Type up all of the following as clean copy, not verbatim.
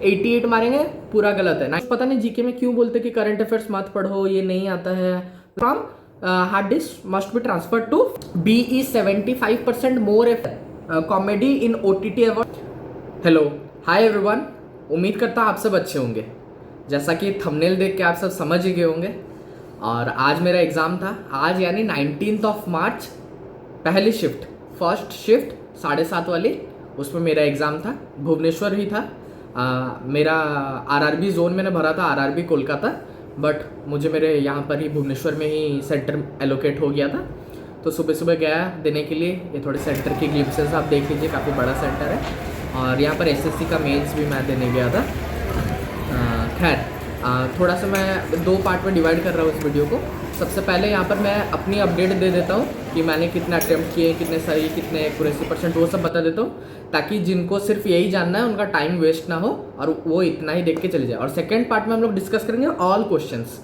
88 मारेंगे, पूरा गलत है। पता नहीं जीके में क्यों बोलते कि करंट अफेयर्स मत पढ़ो, ये नहीं आता है। From hard disk must be transfer to BE 75% more comedy in OTT award. Hello, hi everyone, उम्मीद करता हूँ आप सब अच्छे होंगे। जैसा कि थंबनेल देख के आप सब समझ ही गए होंगे। और आज मेरा एग्ज़ाम था, आज यानी 19 मार्च, पहली शिफ्ट, फर्स्ट शिफ्ट 7:30 वाली, उसमें मेरा एग्ज़ाम था। भुवनेश्वर ही था। मेरा RRB जोन मैंने भरा था, RRB कोलकाता, बट मुझे मेरे यहाँ पर ही भुवनेश्वर में ही सेंटर एलोकेट हो गया था। तो सुबह सुबह गया देने के लिए। ये थोड़े सेंटर की ग्लिम्सेस आप देख लीजिए, काफ़ी बड़ा सेंटर है। और यहाँ पर SSC का मेंस भी मैं देने गया था। खैर, थोड़ा सा मैं 2 पार्ट में डिवाइड कर रहा हूँ इस वीडियो को। सबसे पहले यहाँ पर मैं अपनी अपडेट दे देता हूँ कि मैंने कितने अटैम्प्ट किए, कितने सही, कितने एक्यूरेसी परसेंट, वो सब बता देता हूँ, ताकि जिनको सिर्फ यही जानना है उनका टाइम वेस्ट ना हो और वो इतना ही देख के चले जाए। और सेकेंड पार्ट में हम लोग डिस्कस करेंगे ऑल क्वेश्चंस।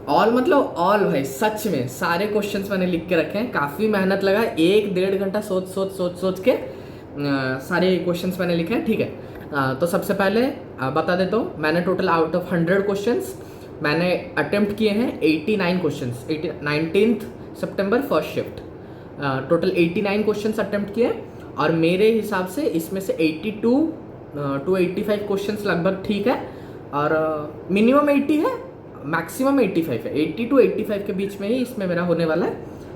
ऑल मतलब ऑल भाई, सच में सारे क्वेश्चंस मैंने लिख के रखे हैं। काफ़ी मेहनत लगा, 1-1.5 घंटा सोच के सारे क्वेश्चंस मैंने लिखे हैं। ठीक है, तो सबसे पहले बता देता हूँ, मैंने टोटल आउट ऑफ 100 क्वेश्चंस मैंने अटेम्प्ट किए हैं 89 क्वेश्चंस। 19 सितंबर first shift, total 89 questions attempt किए। और मेरे हिसाब से इसमें से 82 to 85 क्वेश्चंस लगभग ठीक है, और मिनिमम 80 है, मैक्सिमम 85 है। 80 to 85 के बीच में ही इसमें मेरा होने वाला है,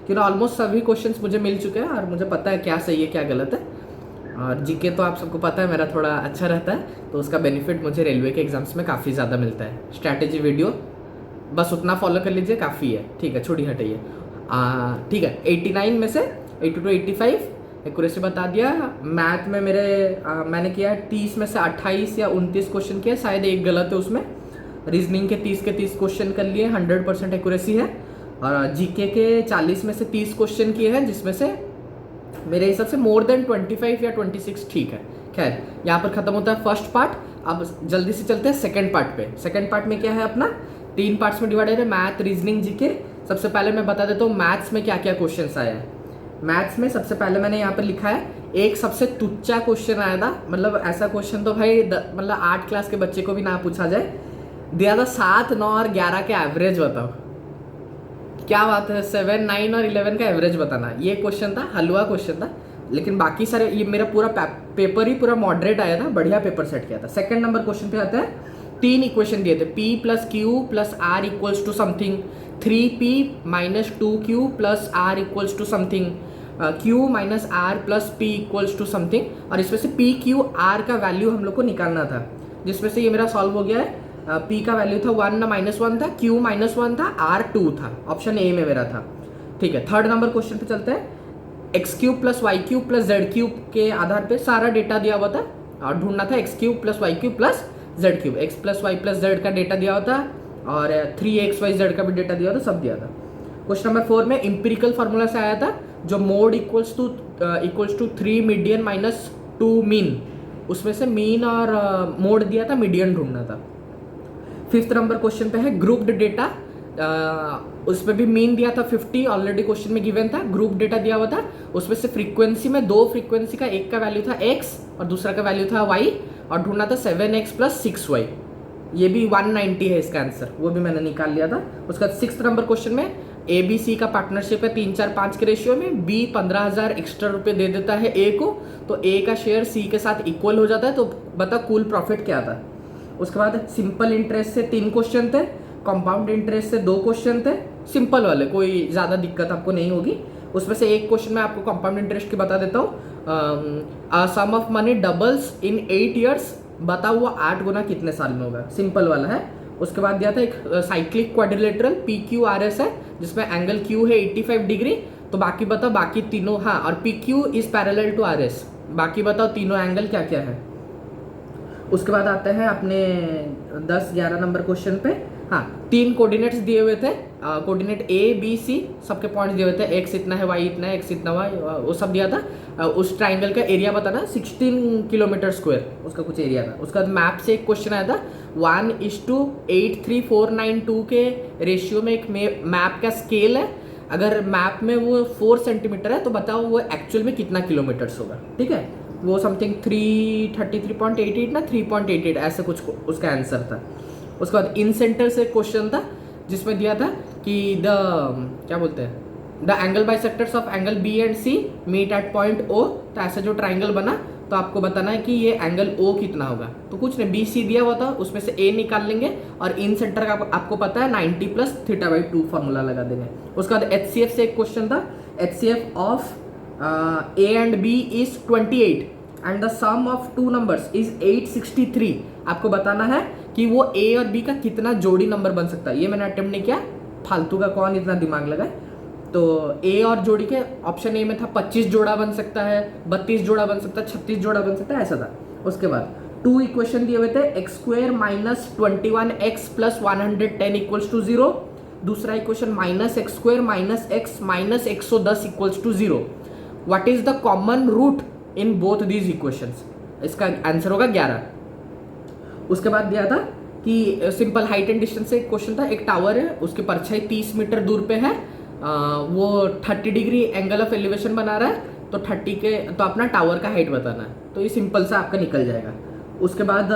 क्योंकि ऑलमोस्ट सभी क्वेश्चंस मुझे मिल चुके हैं और मुझे पता है क्या सही है क्या गलत है। और जीके तो आप सबको पता है मेरा थोड़ा अच्छा रहता है, तो उसका बेनिफिट मुझे रेलवे के एग्जाम्स में काफ़ी ज़्यादा मिलता है। स्ट्रैटेजी वीडियो बस उतना फॉलो कर लीजिए, काफ़ी है। ठीक है, छोड़ी हटाइए। ठीक है, 89 में से 80 to 85 एक्यूरेसी बता दिया। मैथ में मैंने किया 30 में से 28 या 29 क्वेश्चन किया, शायद एक गलत है उसमें। रीजनिंग के 30 के 30 क्वेश्चन कर लिए, 100% एक्यूरेसी है। और जीके के 40 में से 30 क्वेश्चन किए हैं, जिसमें से मेरे हिसाब से मोर देन 25 या 26 ठीक है। खैर, यहाँ पर खत्म होता है फर्स्ट पार्ट। अब जल्दी से चलते हैं सेकंड पार्ट पे। सेकंड पार्ट में क्या है अपना, 3 पार्ट्स में डिवाइडेड है, मैथ, रीजनिंग, जीके। सबसे पहले मैं बता देता हूँ मैथ्स में क्या क्या क्वेश्चन आया है। मैथ्स में सबसे पहले मैंने यहाँ पर लिखा है, एक सबसे तुच्चा क्वेश्चन आया था। मतलब ऐसा क्वेश्चन तो भाई मतलब 8 क्लास के बच्चे को भी ना पूछा जाए। दिया था 7, 9 और 11 के एवरेज बताओ। क्या बात है, 7, 9 और 11 का एवरेज बताना, ये क्वेश्चन था। हलवा क्वेश्चन था, लेकिन बाकी सारे, ये मेरा पूरा पेपर ही पूरा मॉडरेट आया था, बढ़िया पेपर सेट किया था। सेकंड नंबर क्वेश्चन पे आता है, 3 इक्वेशन दिए थे, P + Q + R equals to something, 3P - 2Q + R equals to something, Q - R + P equals to something. और इसमें से P, Q, R का वैल्यू हम लोग को निकालना था, जिसमें से ये मेरा सॉल्व हो गया है। P का वैल्यू था 1 -1 था, Q -1 था, R 2 था। ऑप्शन ए में मेरा था। ठीक है, थर्ड नंबर क्वेश्चन पे चलते हैं। x³ + y³ + z³ के आधार पे सारा डेटा दिया हुआ था और ढूंढना था x³ + y³ + z³। x + y + z का डेटा दिया हुआ था और 3x y z का भी डेटा दिया हुआ था, सब दिया था। क्वेश्चन नंबर 4 में इंपेरिकल फार्मूला से आया था, जो mode equals to 3 median - 2 mean, उसमें से मीन और मोड दिया था, मीडियन ढूंढना था। 5th नंबर क्वेश्चन पे है ग्रुप्ड डेटा, उसमें भी मीन दिया था 50, ऑलरेडी क्वेश्चन में गिवन था। ग्रुप डेटा दिया हुआ था, उसमें से फ्रीक्वेंसी में 2 फ्रीक्वेंसी का, एक का वैल्यू था x और दूसरा का वैल्यू था y, और ढूंढना था 7x + 6y। ये भी 190 है इसका आंसर, वो भी मैंने निकाल लिया था। उसका 6th नंबर क्वेश्चन में ABC का पार्टनरशिप है 3, 4, 5 के रेशियो में। B 15,000 एक्स्ट्रा रुपये दे देता है A को, तो A का शेयर C के साथ इक्वल हो जाता है। तो बता कुल प्रॉफिट क्या था। उसके बाद सिंपल इंटरेस्ट से 3 क्वेश्चन थे, कंपाउंड इंटरेस्ट से 2 क्वेश्चन थे, सिंपल वाले, कोई ज़्यादा दिक्कत आपको नहीं होगी। उसमें से एक क्वेश्चन मैं आपको कंपाउंड इंटरेस्ट की बता देता हूँ। Sum of money doubles in 8 years, बताओ वो 8 गुना कितने साल में होगा, सिंपल वाला है। उसके बाद दिया था एक साइक्लिक क्वाड्रिलेटरल PQRS है, जिसमें एंगल Q है 85 डिग्री। तो बाकी बताओ, बाकी तीनों, हाँ, और PQ is parallel to RS, बाकी बताओ तीनों एंगल क्या क्या है। उसके बाद आते हैं अपने 10-11 नंबर क्वेश्चन पे। हाँ, 3 कोऑर्डिनेट्स दिए हुए थे, कोऑर्डिनेट A, B, C, सबके पॉइंट्स दिए हुए थे। x इतना है, y इतना है, x इतना y, वो सब दिया था। उस ट्राइंगल का एरिया बताना, 16 किलोमीटर स्क्वायर उसका कुछ एरिया था। उसका मैप से एक क्वेश्चन आया था, 1:83492 के रेशियो में एक मैप का स्केल है। अगर मैप में वो 4 सेंटीमीटर है, तो बताओ वो एक्चुअल में कितना किलोमीटर्स होगा। ठीक है, वो समथिंग 333.88 ना 3.88 ऐसे कुछ उसका आंसर था। उसके बाद इन सेंटर से क्वेश्चन था जिसमें दिया था कि द क्या बोलते हैं the angle bisectors of angle B and C meet at point O. तो ऐसा जो ट्राइंगल बना तो आपको बताना है कि ये एंगल ओ कितना होगा। तो कुछ नहीं, बी सी दिया हुआ था, उसमें से ए निकाल लेंगे और इन सेंटर का आपको पता है 90 प्लस θ/2 फॉर्मूला लगा देंगे। उसके बाद HCF से एक क्वेश्चन था, HCF of A and B is 28 and the sum of two numbers is 863। आपको बताना है कि वो A और B का कितना जोड़ी नंबर बन सकता है। ये मैंने अटेम्प्ट नहीं किया, फालतू का कौन इतना दिमाग लगाए। तो A और जोड़ी के ऑप्शन ए में था 25 जोड़ा बन सकता है, 32 जोड़ा बन सकता है, 36 जोड़ा बन सकता है, ऐसा था। उसके बाद 2 इक्वेशन दिए हुए थे, x² minus 21x plus 110 equals to 0। दूसरा equation -x² minus x minus 110 equals to 0। What is the common root in both these equations? इसका आंसर होगा 11। उसके बाद दिया था कि सिंपल हाइट एंड डिस्टेंस से एक क्वेश्चन था, एक टावर है, उसकी परछाई 30 मीटर दूर पे है, वो 30 डिग्री एंगल ऑफ एलिवेशन बना रहा है, तो 30 के तो अपना टावर का हाइट बताना है। तो ये सिंपल सा आपका निकल जाएगा। उसके बाद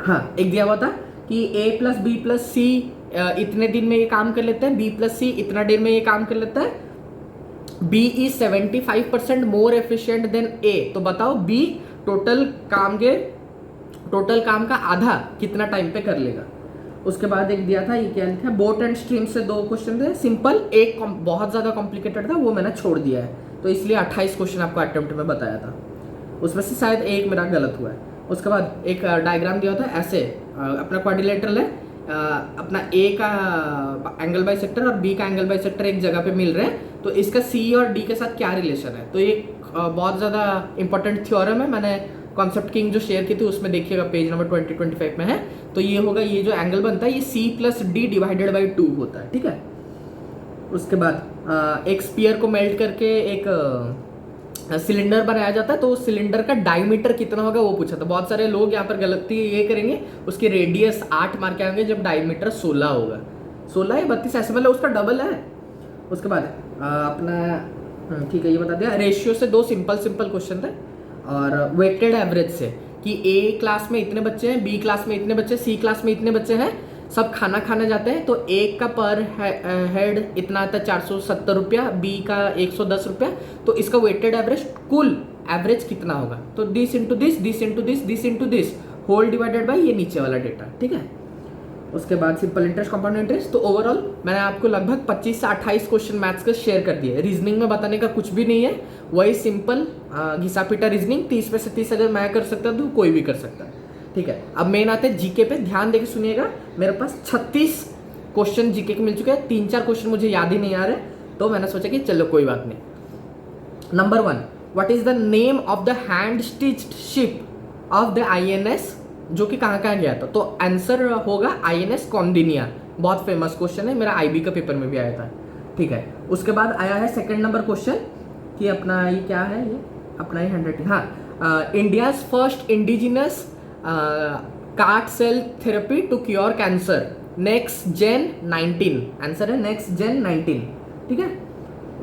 हाँ एक दिया हुआ था कि A प्लस बी प्लस सी इतने दिन में ये काम कर लेता है, B प्लस सी इतना दिन में ये काम कर लेता है, B is 75% more efficient then A। तो बताओ B टोटल काम का आधा कितना टाइम पे कर लेगा। उसके बाद एक दिया था, ये क्या लिखा है, बोट एंड स्ट्रीम से 2 क्वेश्चन थे सिंपल, एक बहुत ज़्यादा कॉम्प्लिकेटेड था, वो मैंने छोड़ दिया है। तो इसलिए 28 क्वेश्चन आपको अटेम्प्ट में बताया था, उसमें से शायद एक मेरा गलत हुआ है। उसके बाद एक डायग्राम दिया होता है ऐसे, अपना क्वाड्रिलेटरल है, अपना A का एंगल बाइसेक्टर और B का एंगल बाइसेक्टर एक जगह पे मिल रहे हैं, तो इसका C और D के साथ क्या रिलेशन है। तो ये बहुत ज़्यादा इंपॉर्टेंट थ्योरम है, मैंने कॉन्सेप्ट किंग जो शेयर की थी उसमें देखिएगा, पेज नंबर 2025 में है। तो ये होगा, ये जो एंगल बनता है ये C plus D divided by 2 होता है, ठीक है। उसके बाद एक स्पीयर को मेल्ट करके एक सिलेंडर बनाया जाता है, तो उस सिलेंडर का डायमीटर कितना होगा वो पूछा था। बहुत सारे लोग यहाँ पर गलती ये करेंगे, उसकी रेडियस 8 मार के आएंगे जब डायमीटर 16 होगा, 16 या 32 ऐसे, मतलब उसका डबल है। उसके बाद अपना ठीक है, ये बता दिया। रेशियो से 2 सिंपल क्वेश्चन थे, और वेटेड एवरेज से कि A क्लास में इतने बच्चे हैं, B क्लास में इतने बच्चे, C क्लास में इतने बच्चे हैं, सब खाना खाने जाते हैं, तो एक का पर हेड इतना आता है 470 रुपया, B का 110 रुपया, तो इसका वेटेड एवरेज कुल एवरेज कितना होगा। तो this into this, this into this, this into this, whole divided by ये नीचे वाला डेटा, ठीक है। उसके बाद सिंपल इंटरेस्ट, कंपाउंड इंटरेस्ट। तो ओवरऑल मैंने आपको लगभग 25 से 28 क्वेश्चन मैथ्स के शेयर कर दिए। रीजनिंग में बताने का कुछ भी नहीं है, वही सिंपल घिसा पीटा रीजनिंग। 30 में से 30 अगर मैं कर सकता तो कोई भी कर सकता है, ठीक है। अब मेन आते हैं जीके पे, ध्यान देके सुनिएगा। मेरे पास 36 क्वेश्चन जीके के मिल चुके हैं, 3-4 क्वेश्चन मुझे याद ही नहीं आ रहे, तो मैंने सोचा कि चलो कोई बात नहीं। Number 1, what is the name of the hand stitched ship of the INS, जो कि कहाँ गया था। तो आंसर होगा INS कौंडिन्या, बहुत फेमस क्वेश्चन है, मेरा IB का पेपर में भी आया था, ठीक है। उसके बाद आया है सेकंड नंबर क्वेश्चन कि अपना ये क्या है, ये अपना ही हैंडराइटिंग, हाँ, India's first indigenous CAR T cell therapy to cure cancer, next gen 19, answer है नेक्स्ट जेन 19, ठीक है।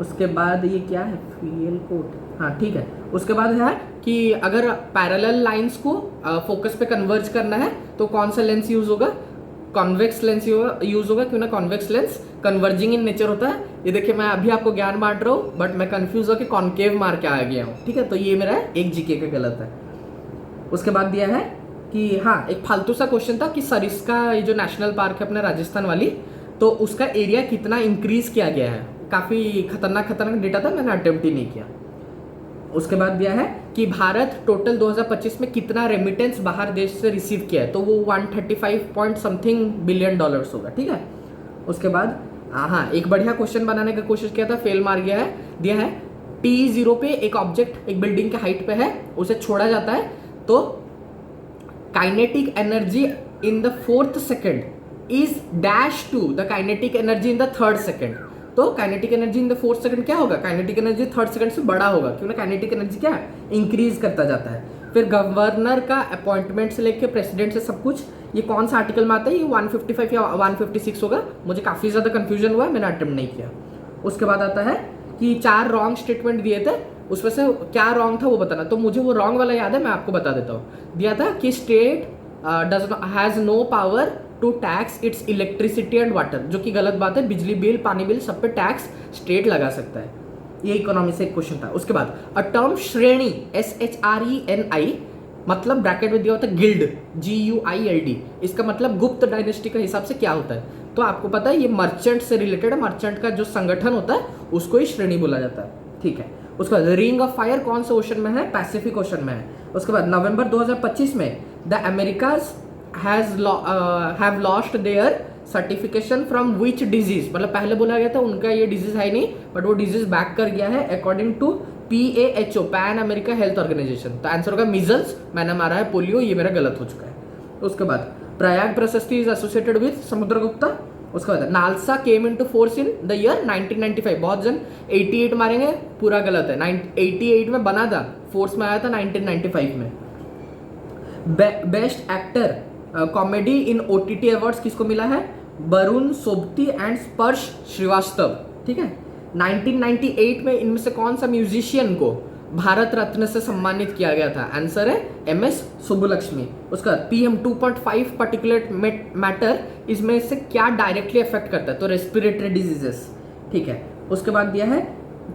उसके बाद ये क्या है, फीएल कोड, हाँ ठीक है। उसके बाद है कि अगर पैरेलल लाइंस को फोकस पे कन्वर्ज करना है तो कौन सा लेंस यूज होगा, कॉन्वेक्स लेंस यूज होगा, क्यों ना convex lens converging in nature होता है। ये देखिए मैं अभी आपको ज्ञान बांट रहा हूँ, बट मैं कंफ्यूज होकर कॉन्केव मार के आ गया हूँ, ठीक है। तो ये मेरा एक जीके का गलत है। उसके बाद दिया है कि हाँ, एक फालतू सा क्वेश्चन था कि सरिस्का, ये जो नेशनल पार्क है अपने राजस्थान वाली, तो उसका एरिया कितना इंक्रीज किया गया है। काफ़ी खतरनाक डेटा था, मैंने अटेम्प्ट ही नहीं किया। उसके बाद दिया है कि भारत टोटल 2025 में कितना रेमिटेंस बाहर देश से रिसीव किया है, तो वो 135 पॉइंट समथिंग बिलियन डॉलर्स होगा, ठीक है। उसके बाद हाँ, एक बढ़िया क्वेश्चन बनाने का कोशिश किया था, फेल मार गया है। दिया है T0 पे एक ऑब्जेक्ट एक बिल्डिंग के हाइट पे है, उसे छोड़ा जाता है, तो kinetic energy in the 4th second is dash to the kinetic energy in the 3rd second. तो kinetic energy in the 4th second क्या होगा, काइनेटिक एनर्जी 3rd सेकंड से बड़ा होगा, क्योंकि काइनेटिक एनर्जी क्या है, इंक्रीज करता जाता है। फिर गवर्नर का अपॉइंटमेंट से लेके प्रेसिडेंट से सब कुछ, ये कौन सा आर्टिकल में आता है, ये 155 या 156 होगा, मुझे काफ़ी ज़्यादा कन्फ्यूजन हुआ, मैंने अटेम्प्ट नहीं किया। उसके बाद आता है कि 4 रॉन्ग स्टेटमेंट दिए थे उसमें से क्या रॉन्ग था वो बताना। तो मुझे वो रॉन्ग वाला याद है, मैं आपको बता देता हूँ। दिया था कि state does has no power to tax its electricity and water, जो कि गलत बात है। बिजली बिल, पानी बिल, सब पे टैक्स स्टेट लगा सकता है। ये इकोनॉमी से एक क्वेश्चन था। उसके बाद अ टर्म श्रेणी, SHRENI, मतलब ब्रैकेट में दिया होता है गिल्ड, GUILD, इसका मतलब गुप्त डायनेस्टी का हिसाब से क्या होता है। तो आपको पता है ये मर्चेंट से रिलेटेड है, मर्चेंट का जो संगठन होता है उसको ही श्रेणी बोला जाता है, ठीक है। उसके बाद रिंग ऑफ फायर कौन से ओशन में है? पैसिफिक ओशन में है। उसके बाद नवंबर 2025 में the Americas have lost their certification from which disease, मतलब पहले बोला गया था उनका ये डिजीज है नहीं, बट वो डिजीज बैक कर गया है according to PAHO, Pan America Health Organization. तो आंसर होगा मीजल्स, मैंने मारा है पोलियो, ये मेरा गलत हो चुका है। उसके बाद प्रयाग प्रशस्ति इज एसोसिएटेड विद समुद्रगुप्ता। उसके बाद NALSA came into force in the year 1995। बहुत जन 88 मारेंगे, पूरा गलत है। 88 में बना था, फोर्स में आया था 1995 में। Best actor comedy in OTT awards किसको मिला है? वरुण सोबती एंड स्पर्श श्रीवास्तव, ठीक है। 1998 में इनमें से कौन सा म्यूजिशियन को भारत रत्न से सम्मानित किया गया था? आंसर है MS सुब्बुलक्ष्मी। उसका PM 2.5 पार्टिकुलेट मैटर इसमें से क्या डायरेक्टली अफेक्ट करता है? तो रेस्पिरेटरी डिजीजेस, ठीक है। उसके बाद दिया है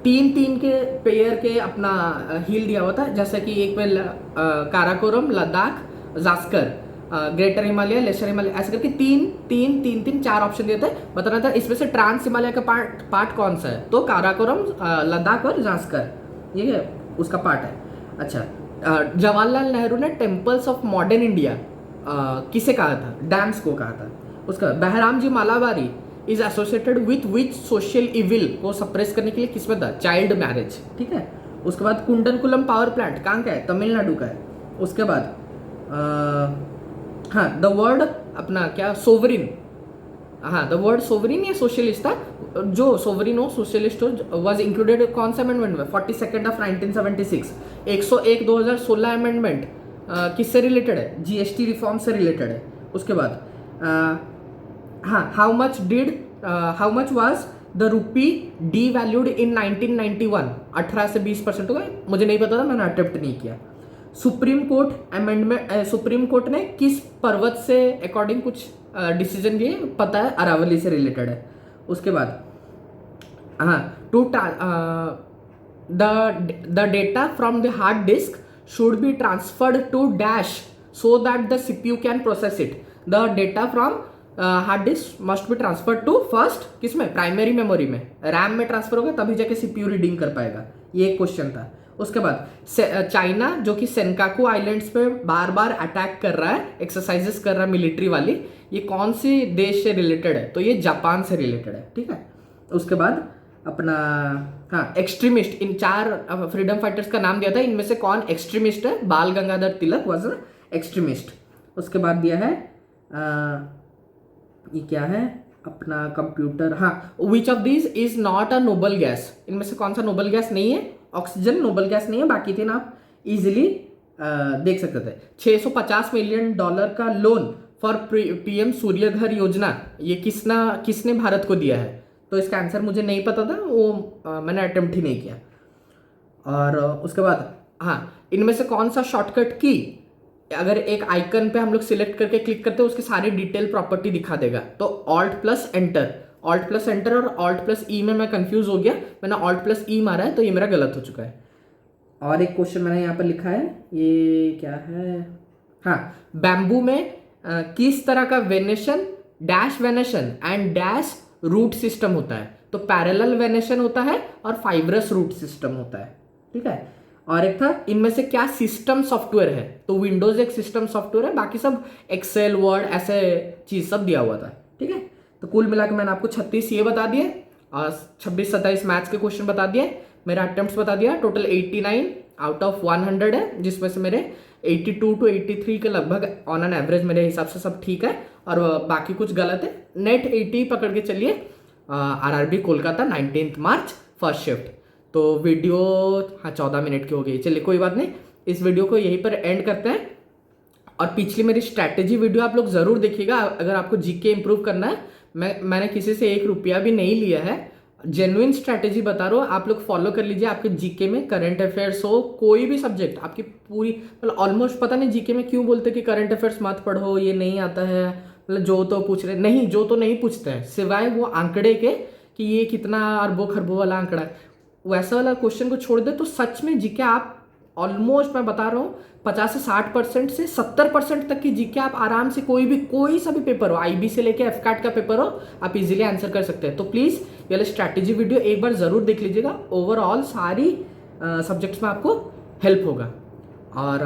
3-3 के पेयर के अपना हील दिया होता है, जैसे कि एक में काराकोरम, लद्दाख, जास्कर, ग्रेटर हिमालय, लेसर हिमालय, ऐसे करके 4 ऑप्शन दिए थे। बताना था इसमें से ट्रांस हिमालय का पार्ट कौन सा है? तो काराकोरम, लद्दाख और जास्कर, ये उसका पार्ट है। अच्छा, जवाहरलाल नेहरू ने टेम्पल्स ऑफ मॉडर्न इंडिया किसे कहा था? डैम्स को कहा था। उसका Behramji Malabari is associated with which social evil को सप्रेस करने के लिए किसमें था? चाइल्ड मैरिज, ठीक है। उसके बाद कुंडनकुलम पावर प्लांट कहाँ का है? तमिलनाडु का है। उसके बाद हाँ, द वर्ड अपना क्या, सोवरिन, हाँ द वर्ड सोवरिन या सोशलिस्ट था, जो सोवरिन हो, सोशलिस्ट हो, वाज इंक्लूडेड कौन सा अमेंडमेंट में? 42 ऑफ 1976। 101 2016 अमेंडमेंट किससे रिलेटेड है? GST रिफॉर्म से रिलेटेड है। उसके बाद हाँ, how much was the rupee D valued in 1991? 18 से 20% हो गए, मुझे नहीं पता था, मैंने अटेम्प्ट नहीं किया। सुप्रीम कोर्ट ने किस पर्वत से अकॉर्डिंग कुछ डिसीजन दिए? पता है, अरावली से रिलेटेड है। उसके बाद हाँ, the data from the hard disk should be transferred to dash so that the CPU can process it. The data from hard disk must be transferred to first किसमें? प्राइमरी मेमोरी में, RAM में transfer होगा तभी जाके CPU reading कर पाएगा। ये एक क्वेश्चन था। उसके बाद चाइना जो कि सेनकाकू आइलैंड्स पे बार बार अटैक कर रहा है, एक्सरसाइजेस कर रहा है मिलिट्री वाली, ये कौन सी देश से रिलेटेड है? तो ये जापान से रिलेटेड है, ठीक है। उसके बाद अपना हाँ, एक्सट्रीमिस्ट, इन 4 फ्रीडम फाइटर्स का नाम दिया था, इनमें से कौन एक्सट्रीमिस्ट है? बाल गंगाधर तिलक वॉज एक्सट्रीमिस्ट। उसके बाद दिया है ये क्या है अपना कंप्यूटर, हाँ, which of this is not a noble gas? इनमें से कौन सा नोबल गैस नहीं है? ऑक्सीजन नोबल गैस नहीं है, बाकी थे ना आप इजिली देख सकते थे। $650 मिलियन का लोन फॉर PM सूर्यघर योजना, ये किसने भारत को दिया है? तो इसका आंसर मुझे नहीं पता था, वो मैंने अटेम्प्ट ही नहीं किया। और उसके बाद हाँ, इनमें से कौन सा शॉर्टकट की अगर एक आइकन पे हम लोग सिलेक्ट करके क्लिक करते हैं उसकी सारी डिटेल प्रॉपर्टी दिखा देगा? तो Alt+Enter और Alt+E में मैं कंफ्यूज हो गया, मैंने Alt+E मारा है, तो ये मेरा गलत हो चुका है। और एक क्वेश्चन मैंने यहाँ पर लिखा है, ये क्या है? हाँ, बैम्बू में किस तरह का venation, dash venation and dash root system होता है? तो पैरेलल वेनेशन होता है और फाइब्रस रूट सिस्टम होता है, ठीक है। और एक था, इनमें से क्या सिस्टम सॉफ्टवेयर है? तो विंडोज एक सिस्टम सॉफ्टवेयर है, बाकी सब एक्सेल, वर्ड, ऐसे चीज सब दिया हुआ था, ठीक है। तो कुल मिलाकर मैंने आपको 36 ये बता दिए और 26-27 मैथ्स के क्वेश्चन बता दिए, मेरा अटेम्प्ट्स बता दिया। टोटल 89 आउट ऑफ 100 है, जिसमें से मेरे 82 to 83 के लगभग ऑन एन एवरेज मेरे हिसाब से सब ठीक है, और बाकी कुछ गलत है। नेट 80 पकड़ के चलिए। RRB Kolkata 19 March first shift. तो वीडियो हाँ 14 मिनट की हो गई, चलिए कोई बात नहीं, इस वीडियो को यहीं पर एंड करते हैं। और पिछली मेरी स्ट्रैटेजी वीडियो आप लोग ज़रूर देखिएगा अगर आपको GK इंप्रूव करना है। मैंने किसी से 1 रुपया भी नहीं लिया है, जेन्युइन स्ट्रैटेजी बता रहा हूँ, आप लोग फॉलो कर लीजिए। आपके जीके में करंट अफेयर्स हो, कोई भी सब्जेक्ट आपकी पूरी, मतलब ऑलमोस्ट, पता नहीं जीके में क्यों बोलते कि करंट अफेयर्स मत पढ़ो, ये नहीं आता है, मतलब जो तो पूछ रहे नहीं, जो तो नहीं पूछते हैं सिवाय वो आंकड़े के कि ये कितना अरबों खरबों वाला आंकड़ा है, वैसा वाला क्वेश्चन को छोड़ दे तो सच में जीके आप ऑलमोस्ट, मैं बता रहा हूँ, 50 से 70% तक की जीके आप आराम से कोई सा भी पेपर हो, आईबी से लेके एफकैट का पेपर हो, आप इजीली आंसर कर सकते हैं। तो प्लीज़ ये वाला स्ट्रैटेजी वीडियो एक बार ज़रूर देख लीजिएगा, ओवरऑल सारी सब्जेक्ट्स में आपको हेल्प होगा। और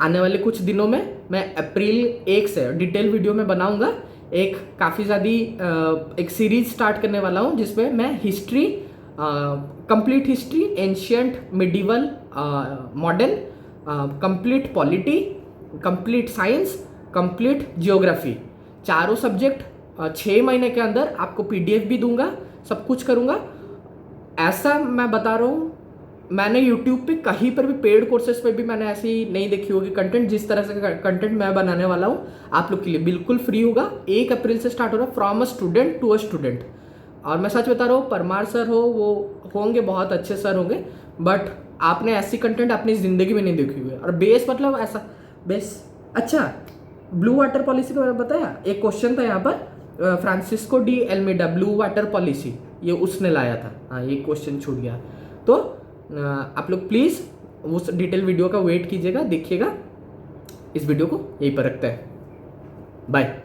आने वाले कुछ दिनों में मैं अप्रैल 1 से डिटेल वीडियो में बनाऊंगा, एक काफ़ी ज़्यादा एक सीरीज स्टार्ट करने वाला हूँ जिसमें मैं history, complete history, ancient, medieval, modern, complete polity, complete science, complete geography, चारों सब्जेक्ट 6 महीने के अंदर आपको पीडीएफ भी दूंगा, सब कुछ करूंगा। ऐसा मैं बता रहा हूँ, मैंने यूट्यूब पे कहीं पर भी पेड कोर्सेज पे भी मैंने ऐसी नहीं देखी होगी कंटेंट। जिस तरह से कंटेंट मैं बनाने वाला हूँ आप लोग के लिए बिल्कुल फ्री होगा। 1 अप्रैल से स्टार्ट हो रहा है, from a student to a student. और मैं सच बता रहा हूँ, परमार सर हो, वो होंगे बहुत अच्छे सर होंगे, बट आपने ऐसी कंटेंट अपनी ज़िंदगी में नहीं देखी हुई है। और बेस मतलब ऐसा बेस, अच्छा ब्लू वाटर पॉलिसी के बारे में बताया, एक क्वेश्चन था यहाँ पर, Francisco de एल्मेडा, blue water policy, ये उसने लाया था। हाँ, ये क्वेश्चन छूट गया। तो आप लोग प्लीज़ उस डिटेल वीडियो का वेट कीजिएगा, देखिएगा। इस वीडियो को यहीं पर रखते हैं, बाय।